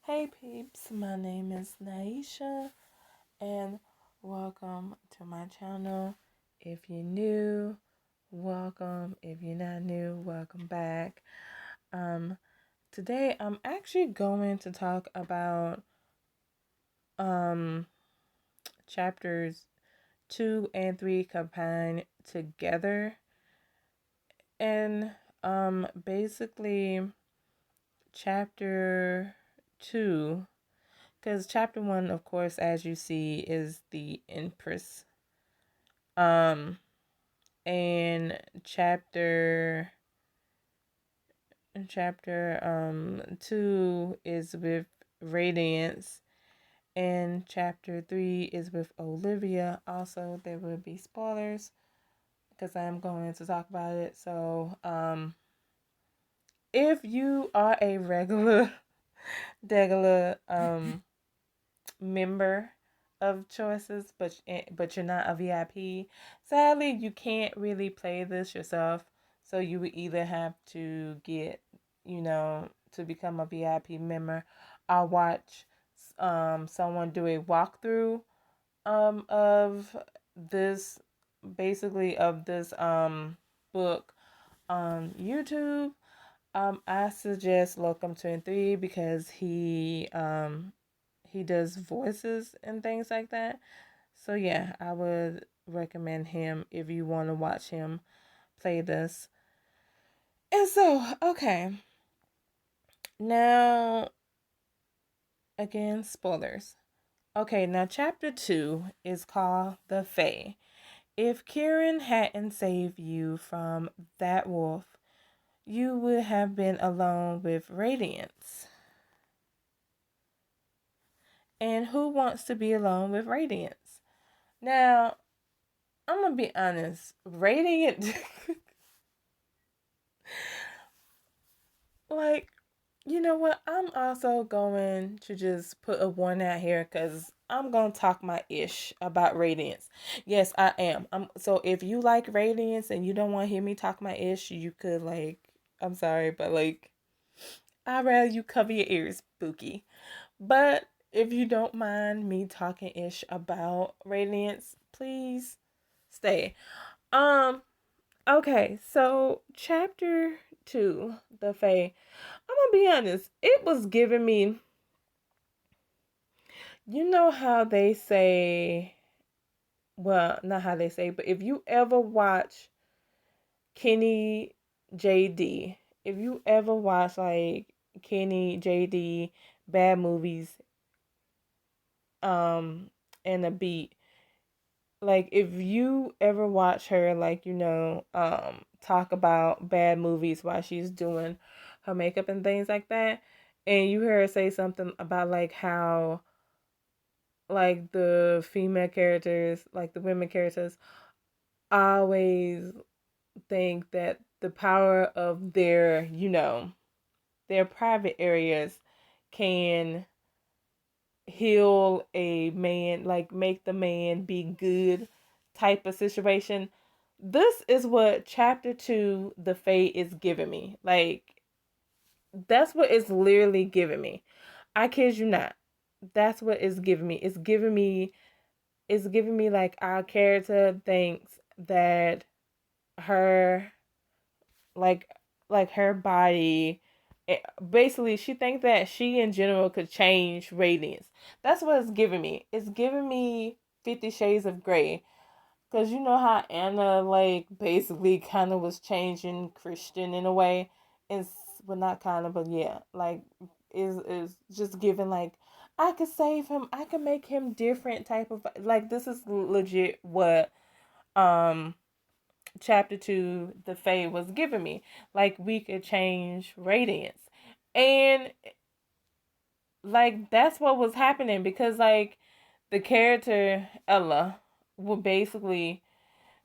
Hey peeps, my name is Naisha and welcome to my channel. If you're new, welcome. If you're not new, welcome back. Today I'm actually going to talk about chapters 2 and 3 combined together. And basically chapter 2, because chapter 1, of course, as you see, is the Empress. And chapter 2 is with Radiance, and chapter 3 is with Olivia. Also, there will be spoilers because I'm going to talk about it. So, if you are a regular member of choices, but you're not a VIP, sadly you can't really play this yourself. So you would either have to get, to become a VIP member, or watch someone do a walkthrough of this, basically of this book on YouTube. I suggest Locum 23 because he does voices and things like that. So yeah, I would recommend him if you want to watch him play this. And so, okay. Now, again, spoilers. Okay, now chapter 2 is called The Fae. If Kieran hadn't saved you from that wolf, you would have been alone with Radiance. And who wants to be alone with Radiance? Now, I'm gonna be honest. Radiance, like, you know what? I'm also going to just put a warning out here because I'm gonna talk my ish about Radiance. Yes, I am. So if you like Radiance and you don't want to hear me talk my ish, you could, like, I'm sorry, but like, I'd rather you cover your ears, Bookie. But if you don't mind me talking ish about Radiance, please stay. Um, okay, so chapter 2, The Fae. I'm gonna be honest, it was giving me, you know how they say, well, not how they say, but if you ever watch Kenny JD, if you ever watch like Kenny JD bad movies, and a beat, like if you ever watch her, like, talk about bad movies while she's doing her makeup and things like that, and you hear her say something about like how like the female characters, like the women characters, always think that the power of their private areas can heal a man, like make the man be good type of situation. This is what chapter 2, The Fae, is giving me. Like, that's what it's literally giving me. I kid you not. That's what it's giving me. It's giving me like our character thinks that her, like her body, basically she thinks that she in general could change Radiance. That's what it's giving me. It's giving me 50 Shades of Grey. Because you know how Anna, like, basically kind of was changing Christian in a way. It's, well, not kind of, but yeah. Like, is just giving, like, I could save him. I could make him different type of, like, this is legit what, chapter 2, The Fae, was giving me. Like, we could change Radiance. And, like, that's what was happening because, like, the character, Ella, would basically,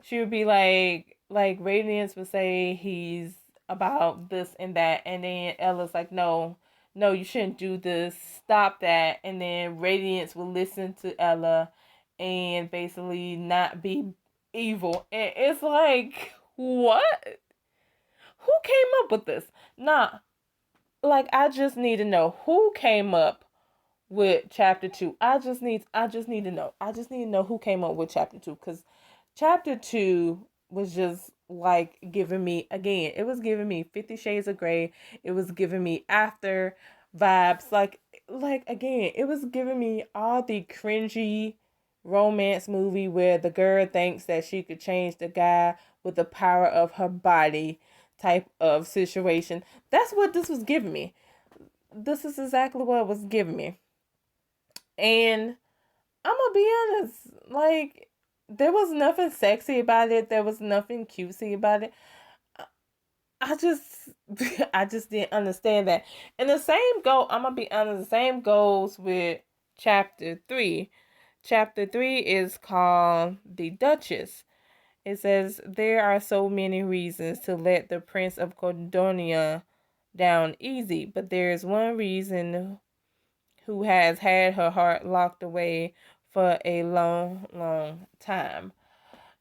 she would be like Radiance would say he's about this and that, and then Ella's like, no, no, you shouldn't do this, stop that. And then Radiance will listen to Ella and basically not be evil. And it's like, what? Who came up with this? Nah, like, I just need to know who came up with chapter 2. I just need to know. I just need to know who came up with chapter 2, cuz chapter 2 was just like giving me, again, it was giving me 50 Shades of Grey. It was giving me After vibes, like again, it was giving me all the cringy romance movie where the girl thinks that she could change the guy with the power of her body type of situation. That's what this was giving me. This is exactly what it was giving me. And I'm gonna be honest, like, there was nothing sexy about it. There was nothing cutesy about it. I just, I just didn't understand that. And the same go. I'm gonna be honest. The same goes with chapter 3. Chapter 3 is called the Duchess. It says there are so many reasons to let the Prince of Cordonia down easy, but there is one reason who has had her heart locked away for a long, long time.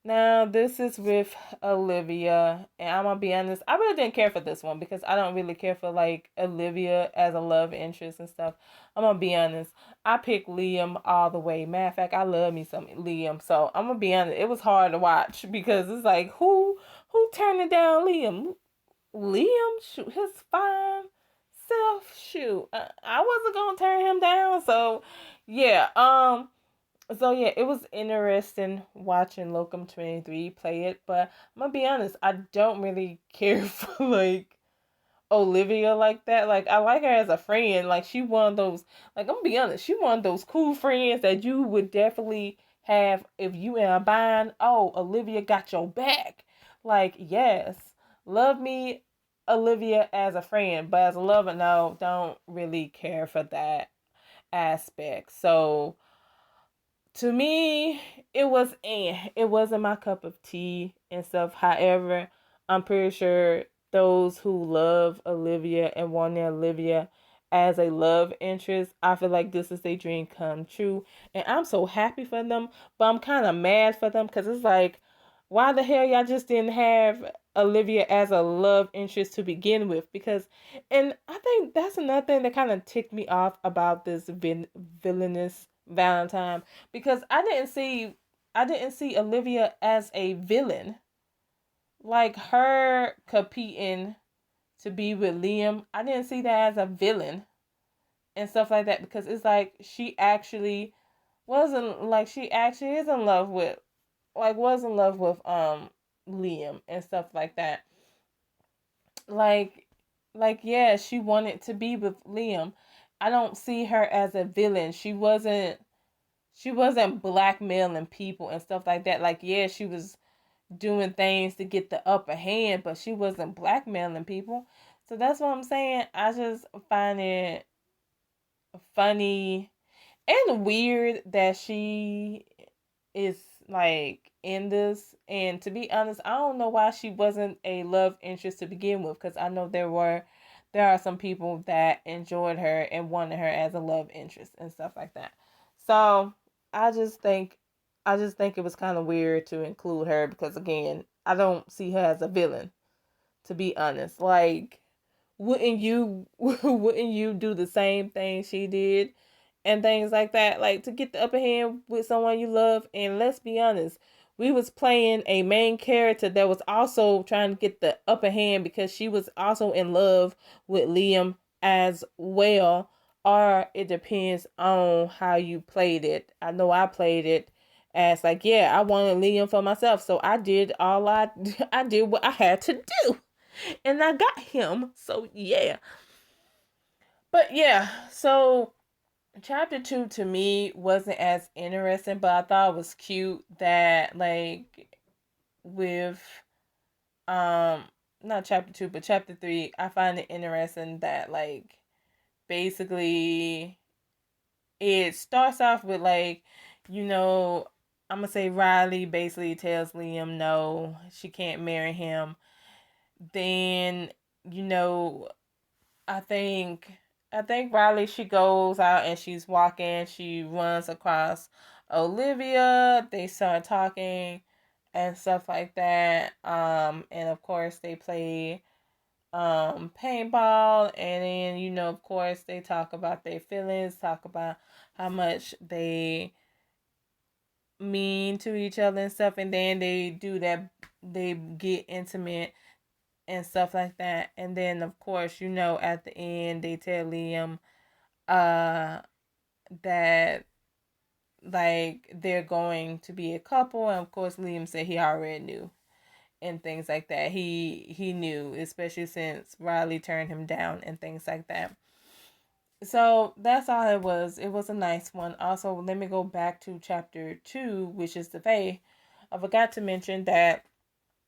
Now, this is with Olivia, and I'm gonna be honest, I really didn't care for this one because I don't really care for like Olivia as a love interest and stuff. I'm gonna be honest, I picked Liam all the way. Matter of fact, I love me some Liam, so I'm gonna be honest, it was hard to watch because it's like who turned it down, Liam? Liam, shoot, his fine self, shoot. I wasn't gonna turn him down, so yeah. So it was interesting watching Locum 23 play it, but I'm gonna be honest, I don't really care for like Olivia like that. Like, I like her as a friend. Like, she one of those, like, I'm gonna be honest, she one of those cool friends that you would definitely have if you in a bind. Oh, Olivia got your back. Like, yes, love me, Olivia, as a friend, but as a lover, no, don't really care for that aspect. So to me, it wasn't my cup of tea and stuff. However, I'm pretty sure those who love Olivia and want their Olivia as a love interest, I feel like this is their dream come true, and I'm so happy for them. But I'm kind of mad for them because it's like, why the hell y'all just didn't have Olivia as a love interest to begin with? Because, and I think that's another thing that kind of ticked me off about this villainous Valentine, because I didn't see Olivia as a villain. Like, her competing to be with Liam, I didn't see that as a villain and stuff like that, because it's like she actually is in love with, like, was in love with Liam and stuff like that. Like yeah, she wanted to be with Liam. I don't see her as a villain. She wasn't blackmailing people and stuff like that. Like, yeah, she was doing things to get the upper hand, but she wasn't blackmailing people. So that's what I'm saying. I just find it funny and weird that she is like in this. And to be honest, I don't know why she wasn't a love interest to begin with, because I know there are some people that enjoyed her and wanted her as a love interest and stuff like that. So I just think it was kind of weird to include her, because again, I don't see her as a villain, to be honest. Like, wouldn't you do the same thing she did and things like that, like, to get the upper hand with someone you love? And let's be honest, we was playing a main character that was also trying to get the upper hand because she was also in love with Liam as well. Or it depends on how you played it. I know I played it as like, yeah, I wanted Liam for myself, so I did I did what I had to do, and I got him. So yeah. But yeah, so chapter 2 to me wasn't as interesting, but I thought it was cute that, like, with um not chapter 2 but chapter 3, I find it interesting that, like, basically it starts off with, like, you know, I'm gonna say Riley basically tells Liam no, she can't marry him. Then, you know, I think Riley, she goes out and she's walking, she runs across Olivia, they start talking and stuff like that. And of course they play paintball, and then of course they talk about their feelings, talk about how much they mean to each other and stuff, and then they do that, they get intimate and stuff like that. And then of course at the end they tell Liam uh that like they're going to be a couple, and of course Liam said he already knew and things like that. He knew, especially since Riley turned him down and things like that. So that's all it was. It was a nice one. Also, let me go back to chapter 2, which is the Fae. I forgot to mention that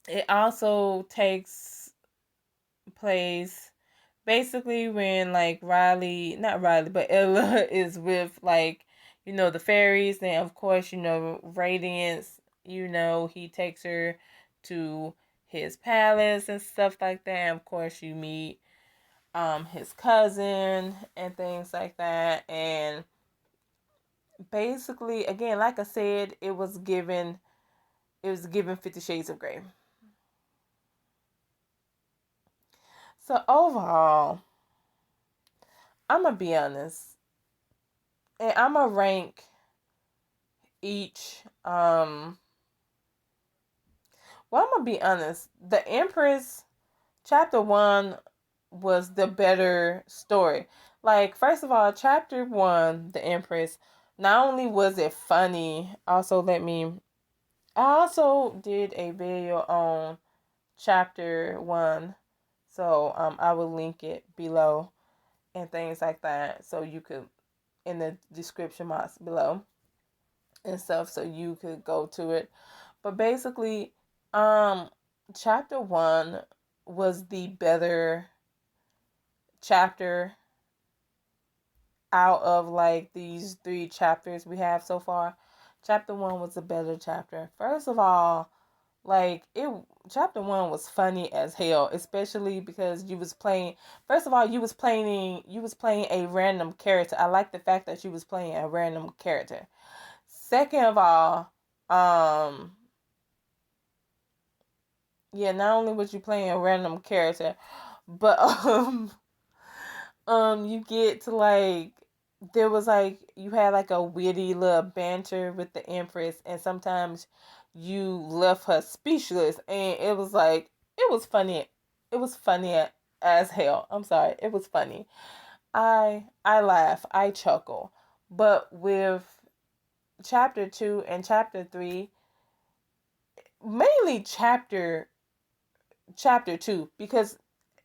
it also takes place basically when like Riley, not Riley, but Ella is with like, the fairies. Then of course, Radiance, he takes her to his palace and stuff like that. And of course you meet his cousin and things like that. And basically again, like I said, it was given 50 Shades of Grey. So overall, I'm gonna be honest, and I'm gonna rank each. Well, I'm gonna be honest. The Empress chapter 1 was the better story. Like, first of all, chapter 1, the Empress. Not only was it funny, I also did a video on chapter 1, so I will link it below and things like that, so you could in the description box below and stuff, so you could go to it. But basically, chapter 1 was the better chapter out of like these 3 chapters we have so far. Chapter 1 was a better chapter. First of all, like chapter 1 was funny as hell, especially because you was playing, first of all, you was playing a random character. I like the fact that you was playing a random character. Second of all, yeah, not only was you playing a random character, but you get to like, there was like, you had like a witty little banter with the Empress, and sometimes you left her speechless, and it was like, it was funny as hell. I'm sorry, it was funny. I laugh, I chuckle. But with chapter 2 and chapter 3, mainly chapter 2, because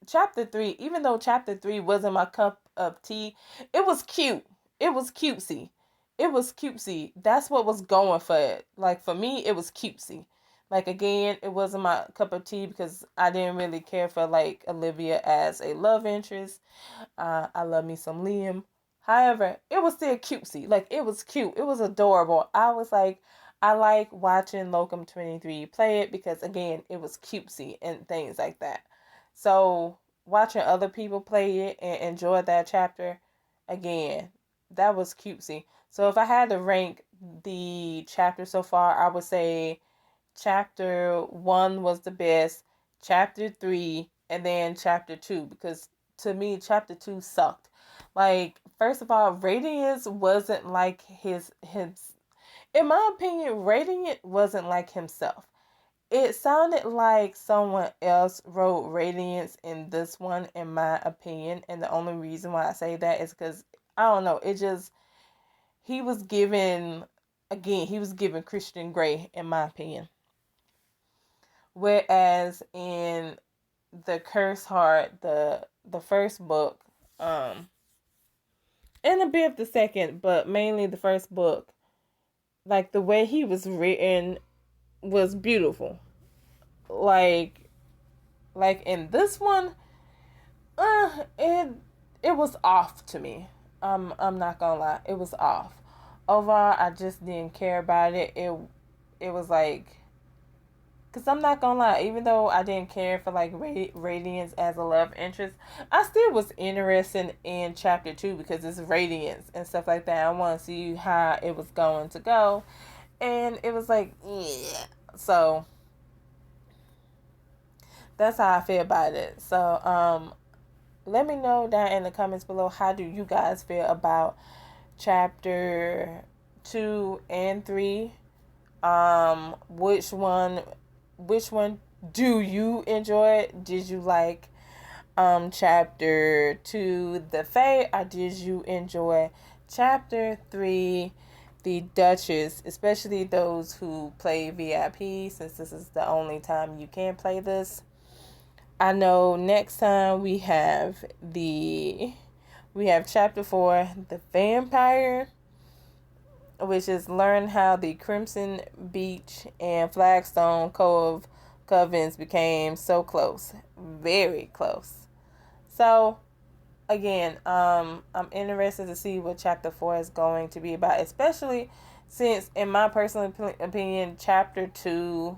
chapter 3, even though chapter 3 wasn't my cup of tea, it was cute. It was cutesy. It was cutesy. That's what was going for it. Like, for me, it was cutesy. Like, again, it wasn't my cup of tea because I didn't really care for, like, Olivia as a love interest. I love me some Liam. However, it was still cutesy. Like, it was cute. It was adorable. I was like, I like watching Locum 23 play it because, again, it was cutesy and things like that. So, watching other people play it and enjoy that chapter, again, that was cutesy. So, if I had to rank the chapter so far, I would say chapter 1 was the best, chapter 3, and then chapter 2, because to me, chapter 2 sucked. Like, first of all, Radiance wasn't like his in my opinion, Radiant wasn't like himself. It sounded like someone else wrote Radiance in this one, in my opinion. And the only reason why I say that is because, I don't know, it just, he was given, again, he was given Christian Grey, in my opinion. Whereas in the Curse Heart, the first book, and a bit of the second, but mainly the first book, like the way he was written was beautiful. Like in this one, it was off to me. I'm not gonna lie, it was off. Overall, I just didn't care about it. It was like, cause I'm not gonna lie, even though I didn't care for like Radiance as a love interest, I still was interested in chapter 2 because it's Radiance and stuff like that. I want to see how it was going to go, and it was like, yeah. So that's how I feel about it. So let me know down in the comments below, how do you guys feel about chapter 2 and 3? Which one do you enjoy? Did you like chapter 2, the Fae, or did you enjoy chapter 3, the Duchess? Especially those who play VIP, since this is the only time you can play this. I know next time we have chapter 4, the Vampire, which is learn how the Crimson Beach and Flagstone Cove covens became so close, very close. So again, I'm interested to see what chapter 4 is going to be about, especially since, in my personal opinion, chapter 2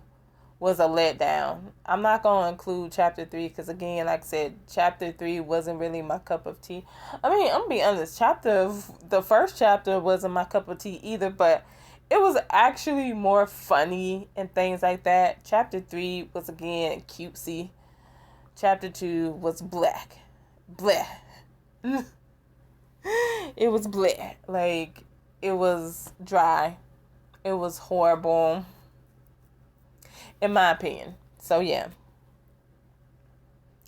was a letdown. I'm not going to include chapter 3 because, again, like I said, chapter 3 wasn't really my cup of tea. I mean, I'm going to be honest, the first chapter wasn't my cup of tea either, but it was actually more funny and things like that. Chapter 3 was, again, cutesy. Chapter 2 was black. Bleh. It was bleh. Like, it was dry. It was horrible, in my opinion. So yeah.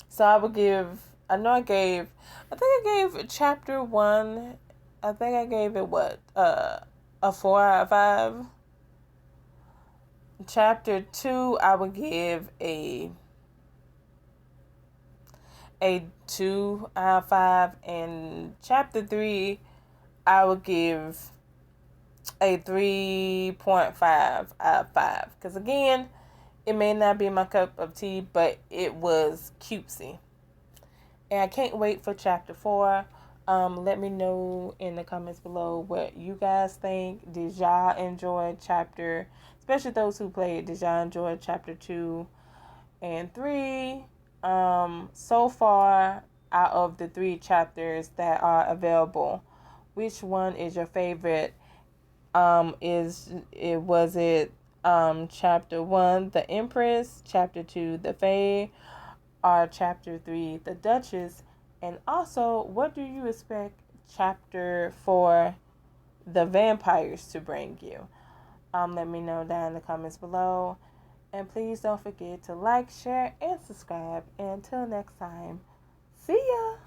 So I think I gave chapter 1, I think I gave it a 4 out of 5. Chapter 2, I would give a 2 out of 5, and chapter 3, I would give a 3.5 out of 5. Because again, it may not be my cup of tea, but it was cutesy. And I can't wait for chapter 4. Let me know in the comments below what you guys think. Did y'all enjoy especially those who played, did y'all enjoy chapter 2 and 3? So far, out of the 3 chapters that are available, which one is your favorite? Was it chapter 1, the Empress, chapter 2, the Fae, or chapter 3, the Duchess? And also, what do you expect chapter 4, the Vampires, to bring you? Let me know down in the comments below. And please don't forget to like, share, and subscribe. And until next time, see ya!